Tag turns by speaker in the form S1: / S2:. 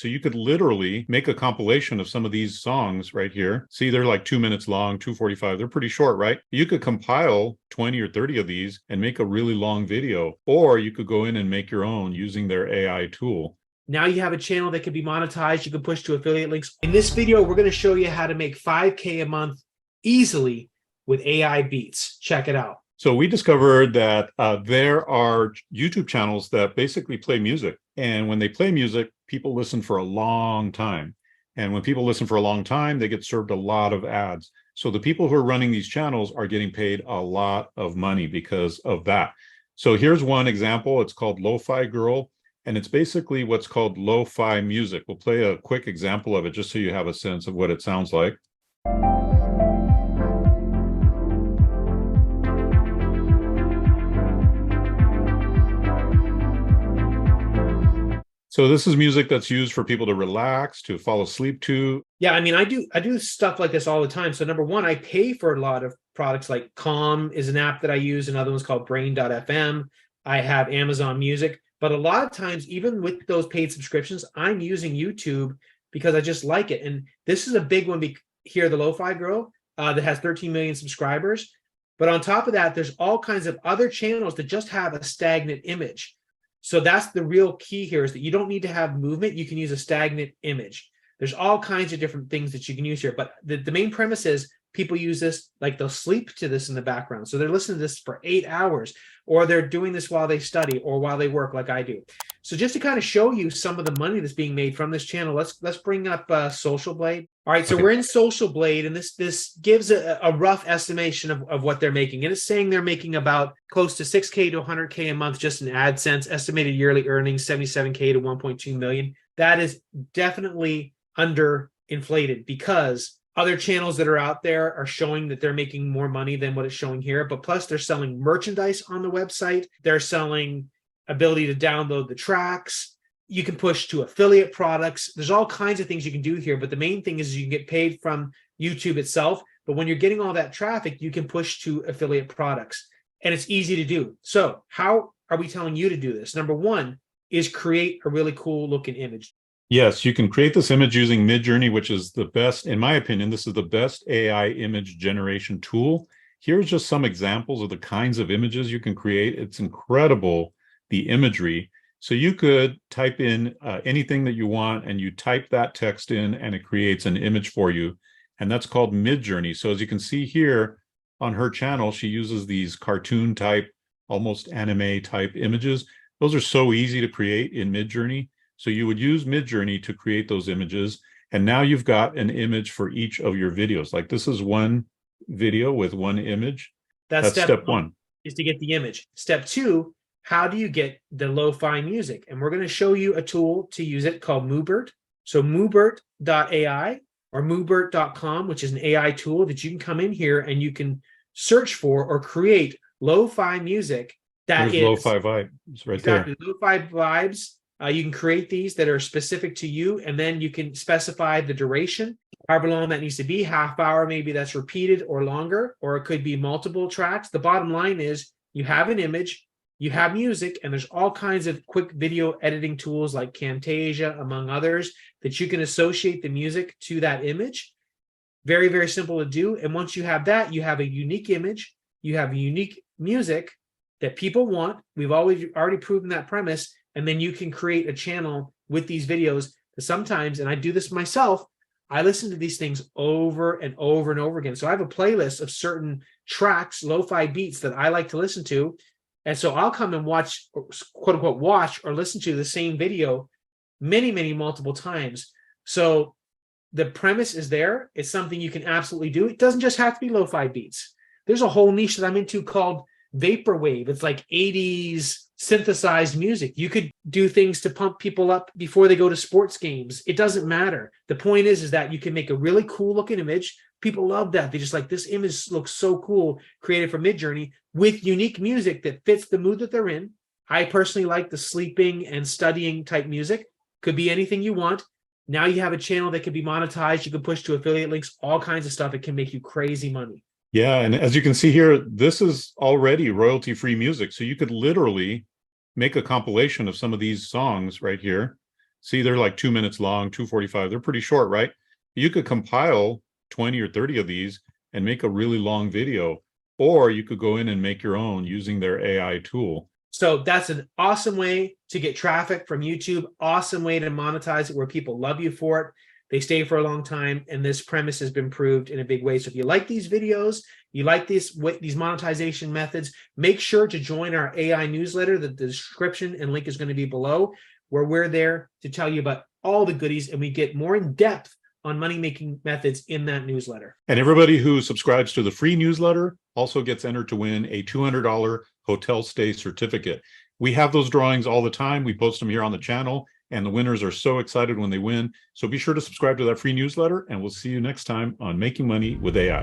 S1: So you could literally make a compilation of some of these songs right here. See, they're like 2 minutes long, 2:45. They're pretty short, right? You could compile 20 or 30 of these and make a really long video, or you could go in and make your own using their AI tool.
S2: Now you have a channel that can be monetized. You can push to affiliate links. In this video, we're going to show you how to make 5K a month easily with AI beats. Check it out.
S1: So we discovered that there are YouTube channels that basically play music. And when they play music, people listen for a long time. And when people listen for a long time, they get served a lot of ads. So the people who are running these channels are getting paid a lot of money because of that. So here's one example. It's called Lo-Fi Girl. And it's basically what's called lo-fi music. We'll play a quick example of it just so you have a sense of what it sounds like. So this is music that's used for people to relax, to fall asleep to.
S2: Yeah, I mean, I do stuff like this all the time. So number one, I pay for a lot of products like Calm is an app that I use. Another one's called Brain.fm. I have Amazon Music. But a lot of times, even with those paid subscriptions, I'm using YouTube because I just like it. And this is a big one here, the Lo-Fi Girl, that has 13 million subscribers. But on top of that, there's all kinds of other channels that just have a stagnant image. So that's the real key here, is that you don't need to have movement. You can use a stagnant image. There's all kinds of different things that you can use here. But the main premise is people use this, like they'll sleep to this in the background. So they're listening to this for 8 hours, or they're doing this while they study or while they work like I do. So just to kind of show you some of the money that's being made from this channel, let's bring up Social Blade. All right, so we're in Social Blade, and this gives a rough estimation of what they're making. And it's saying they're making about close to 6K to 100K a month just in AdSense, estimated yearly earnings 77K to 1.2 million. That is definitely underinflated because other channels that are out there are showing that they're making more money than what it's showing here. But plus, they're selling merchandise on the website. They're selling ability to download the tracks. You can push to affiliate products. There's all kinds of things you can do here. But the main thing is you can get paid from YouTube itself. But when you're getting all that traffic, you can push to affiliate products. And it's easy to do. So how are we telling you to do this? Number one is create a really cool looking image.
S1: Yes, you can create this image using Midjourney, which is the best, in my opinion, this is the best AI image generation tool. Here's just some examples of the kinds of images you can create. It's incredible, the imagery. So you could type in anything that you want, and you type that text in, and it creates an image for you. And that's called Midjourney. So as you can see here on her channel, she uses these cartoon type, almost anime type images. Those are so easy to create in Midjourney. So you would use Midjourney to create those images. And now you've got an image for each of your videos. Like this is one video with one image. That's step one.
S2: Is to get the image. Step two, how do you get the lo-fi music? And we're going to show you a tool to use it called Moobert. So moobert.ai or moobert.com, which is an AI tool that you can come in here and you can search for or create lo-fi music.
S1: There's lo-fi vibes right there.
S2: Lo-fi vibes. You can create these that are specific to you, and then you can specify the duration, however long that needs to be, half hour, maybe that's repeated or longer, or it could be multiple tracks. The bottom line is you have an image, you have music, and there's all kinds of quick video editing tools like Camtasia, among others, that you can associate the music to that image. Very, very simple to do. And once you have that, you have a unique image, you have unique music that people want. We've already proven that premise. And then you can create a channel with these videos. Sometimes, and I do this myself, I listen to these things over and over and over again. So I have a playlist of certain tracks, lo-fi beats that I like to listen to. And so I'll come and watch, quote unquote, watch or listen to the same video many, many multiple times. So the premise is there. It's something you can absolutely do. It doesn't just have to be lo-fi beats. There's a whole niche that I'm into called vaporwave. It's like 80s synthesized music. You could do things to pump people up before they go to sports games. It doesn't matter. The point is that you can make a really cool looking image. People love that. They just like, this image looks so cool, created from Midjourney with unique music that fits the mood that they're in. I personally like the sleeping and studying type music. Could be anything you want. Now you have a channel that can be monetized. You can push to affiliate links, all kinds of stuff. It can make you crazy money.
S1: Yeah, and as you can see here, this is already royalty-free music. So you could literally make a compilation of some of these songs right here. See, they're like 2 minutes long, 2:45. They're pretty short, right? You could compile 20 or 30 of these and make a really long video, or you could go in and make your own using their AI tool.
S2: So that's an awesome way to get traffic from YouTube, awesome way to monetize it where people love you for it. They stay for a long time, and this premise has been proved in a big way. So if you like these videos, you like these monetization methods, make sure to join our AI newsletter. The description and link is going to be below, where we're there to tell you about all the goodies, and we get more in depth on money-making methods in that newsletter.
S1: And everybody who subscribes to the free newsletter also gets entered to win a $200 hotel stay certificate. We have those drawings all the time. We post them here on the channel, and the winners are so excited when they win. So be sure to subscribe to that free newsletter, and we'll see you next time on Making Money with AI.